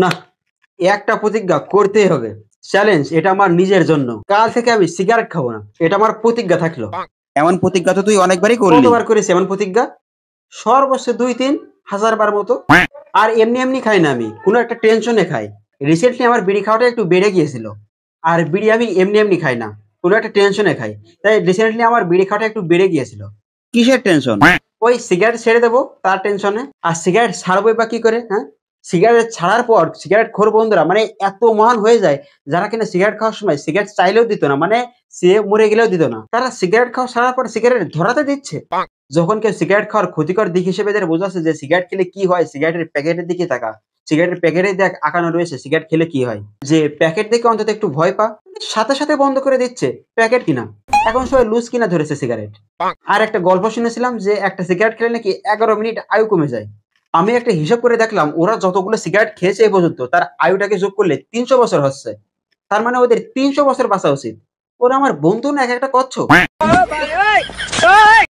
না, একটা প্রতিজ্ঞা করতেই হবে। চ্যালেঞ্জ, এটা আমার নিজের জন্য। কাল থেকে আমি সিগারেট খাবো না, এটা আমার প্রতিজ্ঞা থাকলো। এমন প্রতিজ্ঞা তো তুই অনেকবারই করলি। কতবার করেছি এমন প্রতিজ্ঞা? সর্বোচ্চ 2-3 হাজার বার মতো। আর এমনি এমনি খাই না, আমি কোনো একটা টেনশনে খাই। রিসেন্টলি আমার বিড়ি খাওয়াটা একটু বেড়ে গিয়েছিল। আর বিড়ি আমি এমনি এমনি খাই না, কোনো একটা টেনশনে খাই। তাই রিসেন্টলি আমার বিড়ি খাওয়াটা একটু বেড়ে গিয়েছিল। কিসের টেনশন? ওই সিগারেট ছেড়ে দেবো তার টেনশনে। আর সিগারেট ছাড়বোই বা কি করে? হ্যাঁ, সিগারেট ছাড়ার পর সিগারেট খোর বন্ধুরা মানে এত মহান হয়ে যায়, যারা কিনা সিগারেট খাওয়ার সময় সিগারেট চাইলেও দিত না, মানে সে মরে গেলেও দিত না, তারা সিগারেট খাওয়া ছাড়ার পর সিগারেট ধরাতে দিচ্ছে। যখন কেউ সিগারেট খাওয়ার ক্ষতিকর দিক হিসেবে যারা বোঝাচ্ছে যে সিগারেট খেলে কি হয়, সিগারেটের প্যাকেটের দিকে তাকা, সিগারেটের প্যাকেটে দেখ আঁকানো রয়েছে সিগারেট খেলে কি হয়, যে প্যাকেট দেখে অন্তত একটু ভয় পা, সাথে সাথে বন্ধ করে দিচ্ছে প্যাকেট কিনা। এখন সবাই লুজ কিনা ধরেছে সিগারেট। আর একটা গল্প শুনেছিলাম যে একটা সিগারেট খেলে নাকি 11 মিনিট আয়ু কমে যায়। আমি একটা হিসাব করে দেখলাম, ওরা যতগুলো সিগারেট খেয়েছে এ পর্যন্ত তার আয়ুটাকে যোগ করলে 300 বছর হচ্ছে। তার মানে ওদের 300 বছর বাঁচা উচিত। ওরা আমার বন্ধু না এক একটা কচ্ছপ।